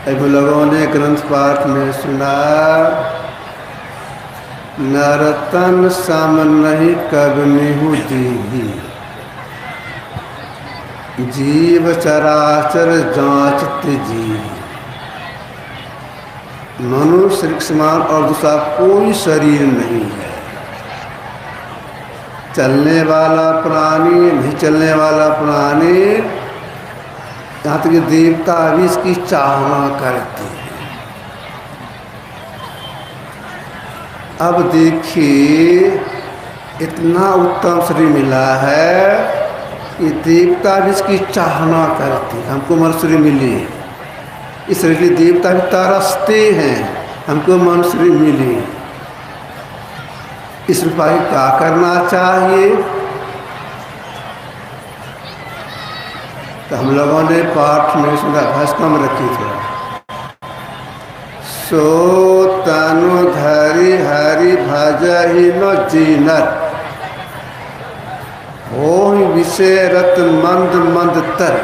अब लोगों ने ग्रंथ पाठ में सुना, नरतन सम नहीं कब निहु दीही, जीव चराचर जांचत जी। मनुष्य के समान और दूसरा कोई शरीर नहीं है। चलने वाला प्राणी, नहीं चलने वाला प्राणी, यहाँ तक देवता भी इसकी चाहना करते हैं। अब देखिए, इतना उत्तम शरीर मिला है कि देवता भी इसकी चाहना करते हैं। हमको मनुष्य शरीर मिले, इस शरीर के देवता भी तरसते हैं, हमको मनुष्य शरीर मिले। इस उपाय क्या करना चाहिए? तो हम लोगों ने पाठ में सुना, भाष कम रखी थी। सो तनु धरि हरि भजहि न जीनत, हो विषय रत मंद मंद तर,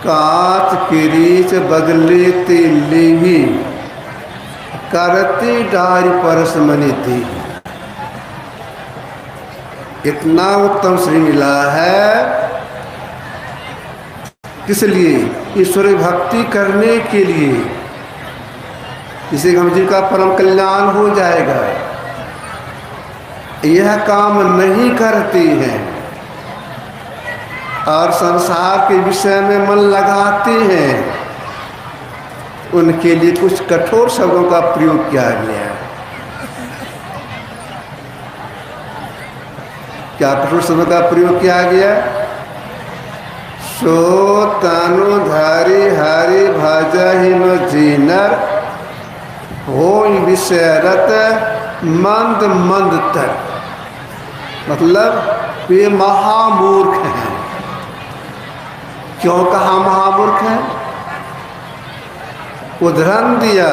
कांच किरीच बदले तिली, करती डारी परस मनि दी। इतना उत्तम श्री मिला है, किस लिए? ईश्वर भक्ति करने के लिए, जिससे हम जी का परम कल्याण हो जाएगा। यह काम नहीं करती हैं और संसार के विषय में मन लगाते हैं, उनके लिए कुछ कठोर शब्दों का प्रयोग किया गया है। क्या कठोर शब्दों का प्रयोग किया गया? सो तनु धरि हरि भजहि न जीनर, हो विषय रत मंद मंद तर। मतलब वे महामूर्ख हैं। क्यों कहा महामूर्ख हैं? उदाहरण दिया,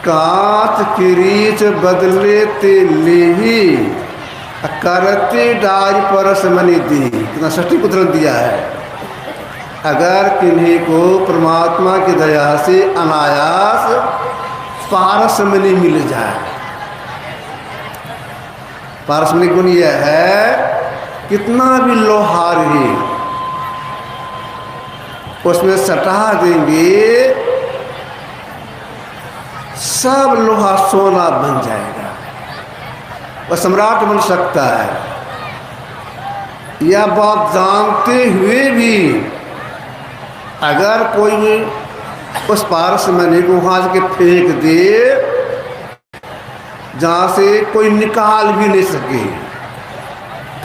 कांच किरीच बदले तिली, करते डारी परस मनि दी। कितना सटीक उदाहरण दिया है। अगर किन्हीं को परमात्मा की दया से अनायास पारस मनि मिल जाए, पारसमणि गुण यह है, कितना भी लोहार ही उसमें सटा देंगे, सब लोहा सोना बन जाएगा, वह सम्राट बन सकता है। यह बात जानते हुए भी अगर कोई उस पारसमणि को वहां के फेंक दे जहां से कोई निकाल भी नहीं सके,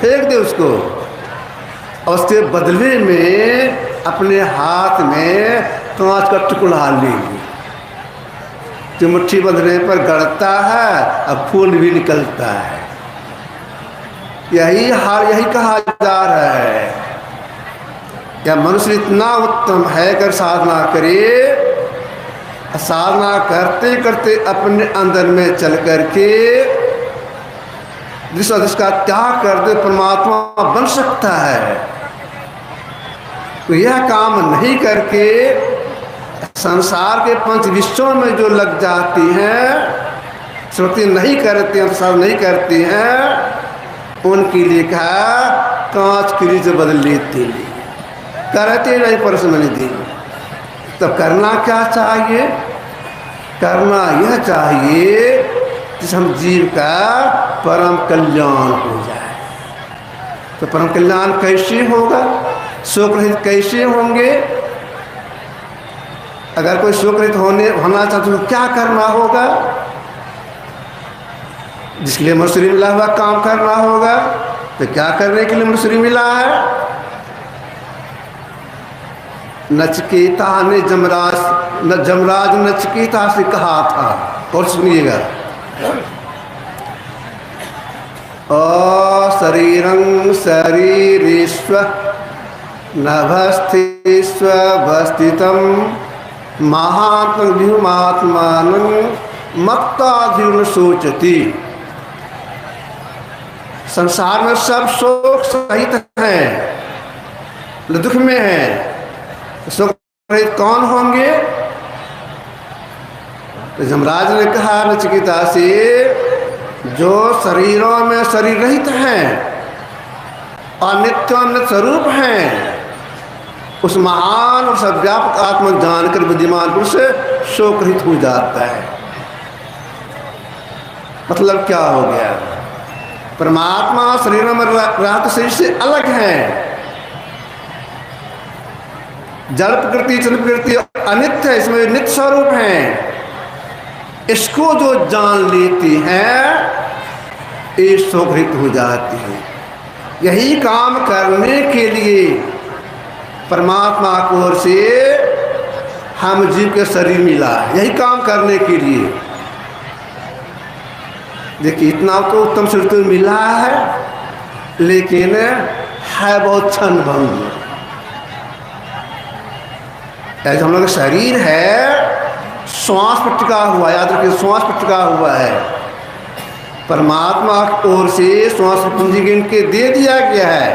फेंक दे उसको, और उसके बदले में अपने हाथ में कांच का टुकड़ा लेंगे, जो मुट्ठी बंधने पर गड़ता है और फूल भी निकलता है। यही हाल, यही कहा जा रहा है। या मनुष्य इतना उत्तम है, अगर साधना करे, साधना करते करते अपने अंदर में चल करके जिसका त्याग कर दे, परमात्मा बन सकता है। तो यह काम नहीं करके संसार के पंच विश्वों में जो लग जाती हैं, श्रुति नहीं करती हैं, साधना नहीं करती हैं, उनके लिए कहा कांच किरीच बदले तिली, करते नहीं परस मनि दी। तो करना क्या चाहिए? करना यह चाहिए कि हम जीव का परम कल्याण हो जाए। तो परम कल्याण कैसे होगा? शोक रहित कैसे होंगे? अगर कोई शोक रहित होना चाहते तो क्या करना होगा? जिसके लिए मनुष्य मिला हुआ काम करना होगा। तो क्या करने के लिए मनुष्य मिला है? नचिकेता ने जमराज नचिकेता से कहा था, और सुनिएगा, शरीरं शरीरेश्व नभस्थिस्वस्थितं महात्मभिमात्मानं मत्ताधिन सोचती। संसार में सब शोक सहित हैं, दुख में है। सुख रहित कौन होंगे? तो यमराज ने कहा नचिकेता से, जो शरीरों में शरीर रहित हैं और नित्यानंद स्वरूप हैं, उस महान और सर्वव्यापक आत्मा जानकर बुद्धिमान पुरुष शोक रहित हो जाता है। मतलब क्या हो गया? परमात्मा शरीरों में रहते शरीर से अलग है। जड़ प्रकृति चल प्रकृति अनित्य है, इसमें नित्य स्वरूप है। इसको जो जान लेती है ये शोक रहित हो जाती है। यही काम करने के लिए परमात्मा की ओर से हम जीव के शरीर मिला है, यही काम करने के लिए। देखिए इतना तो उत्तम शरीर तो मिला है, लेकिन है बहुत क्षण भंग। ऐसे हम लोग का शरीर है, श्वास पर टिका हुआ, याद रखिए श्वास पर टिका हुआ है। परमात्मा की ओर से श्वास पूंजी गिन के दे दिया गया है।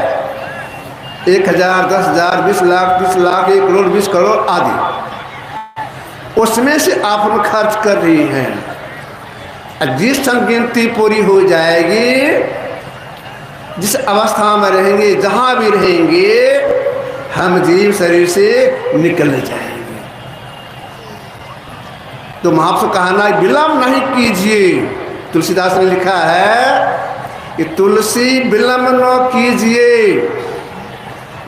1000, 10,000, 20 लाख, 30 लाख, 1 करोड़, 20 करोड़ आदि, उसमें से आप हम खर्च कर रही हैं। जिस क्षण गिनती पूरी हो जाएगी, जिस अवस्था में रहेंगे, जहां भी रहेंगे, हम जीव शरीर से निकल जाएंगे। तो महापुरुष का कहना है विलंब नहीं कीजिए। तुलसीदास ने लिखा है कि तुलसी विलंब न कीजिए,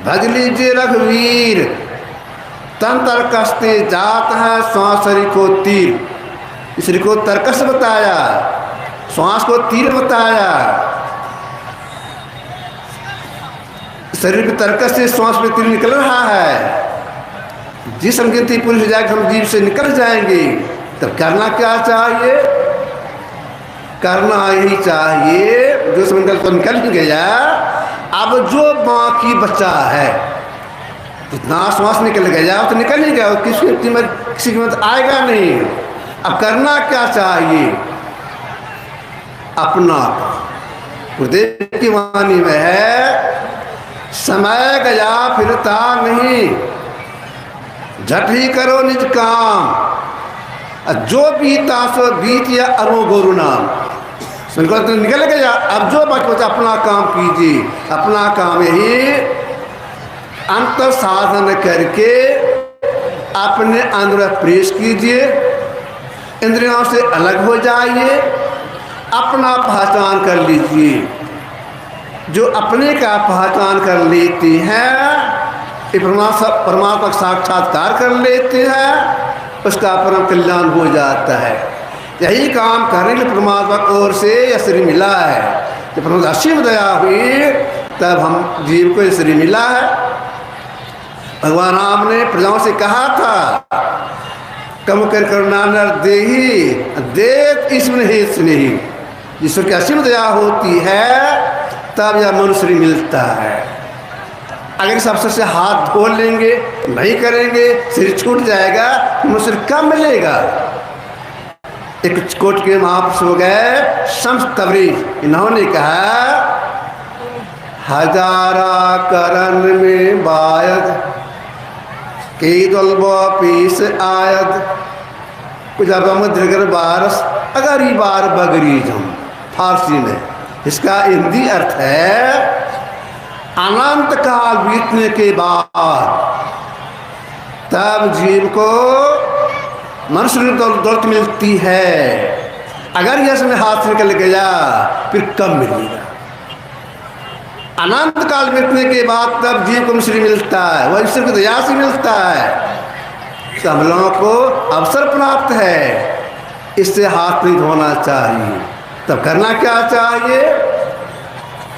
भज लीजिए रघुवीर, तन तरकसते जात है श्वास शरीर को तीर। शरीर को तरकस बताया, श्वास को तीर बताया। शरीर के तरकस से श्वास में तीर निकल रहा है। जिस संगति पूरी हो जाएगी हम जीव से निकल जाएंगे। तब करना क्या चाहिए? करना यही चाहिए, जो समय तो निकल ही गया, अब जो बाकी बचा है, जितना श्वास निकल गया तो निकल ही गया, किसी कीमत आएगा नहीं। अब करना क्या चाहिए? अपना गुरुदेव की वाणी में है, समय गया फिरता नहीं, झट ही करो निज काम, जो बीता सो बीत या अरो गुरु नाम। तो निकल गया, अब जो बचा अपना काम कीजिए। अपना काम यही अंतर साधन करके अपने अंदर प्रवेश कीजिए, इंद्रियों से अलग हो जाइए, अपना पहचान कर लीजिए। जो अपने का पहचान कर लेती हैं, परमात्मा का साक्षात्कार कर लेते हैं, उसका परम कल्याण हो जाता है। यही काम करने के लिए परमात्मा की ओर से यह शरीर मिला है। जब परमात्मा असीम दया हुई तब हम जीव को यह शरीर मिला है। भगवान राम ने प्रजाओं से कहा था, कम कर करुणा नर देही देत ईश्वर ही स्नेही। ईश्वर की असीम दया होती है तब यह मनुष्य मिलता है। अगर इस अवसर से हाथ धो लेंगे, नहीं करेंगे, शरीर छूट जाएगा, मनुष्य कब मिलेगा? एक कोट के महापुरुष हो गए शम्स तबरीज, इन्होंने कहा, हजारा करन में बायद के दलबो पीस आयद कुछ मध्य बारस अगर ही बार बगरी जम। फारसी में इसका हिंदी अर्थ है, अनंत काल बीतने के बाद तब जीव को मनुष्य दौलत मिलती है। अगर यह समय हाथ से निकल गया फिर कब मिलेगा? अनंत काल बीतने के बाद तब जीव को मनुष्य मिलता है, वह ईश्वर की दया से मिलता है। तो हम लोगों को अवसर प्राप्त है, इससे हाथ नहीं धोना चाहिए। तब करना क्या चाहिए?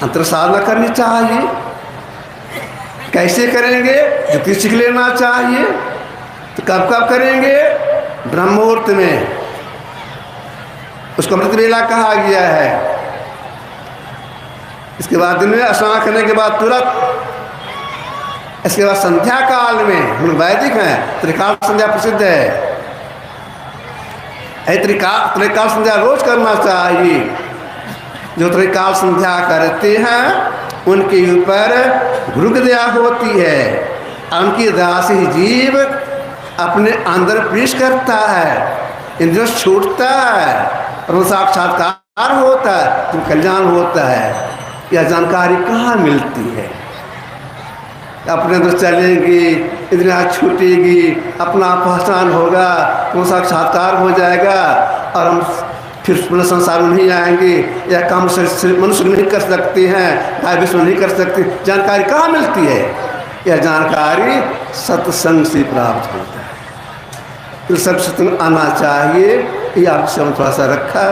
अंतर साधना करनी चाहिए। कैसे करेंगे? युक्ति सीख लेना चाहिए। तो कब कब करेंगे? ब्रह्म मुहूर्त में, उसको अमृत वेला कहा गया है। इसके बाद दिन में स्नान करने के बाद तुरंत, इसके बाद संध्या काल में, हम वैदिक हैं, त्रिकाल संध्या प्रसिद्ध है। त्रिकाल संध्या रोज करना चाहिए। जो त्रिकाल संध्या करते हैं उनके ऊपर गुरु की दया होती है, उनकी दया से ही जीव अपने अंदर प्रवेश करता है, इंद्रियों से छूटता है और वो साक्षात्कार होता है तो कल्याण होता है। यह जानकारी कहाँ मिलती है? अपने अंदर चलेंगी, इंद्रियाँ छूटेगी, अपना पहचान होगा, वो साक्षात्कार हो जाएगा और हम फिर पुनः संसार में नहीं आएंगे। यह काम मनुष्य नहीं कर सकते हैं, गाय विश्व नहीं कर सकते। जानकारी कहाँ मिलती है? यह जानकारी सत्संग से प्राप्त होता है। तो सब सत्संग आना चाहिए। ये आपसे थोड़ा सा रखा।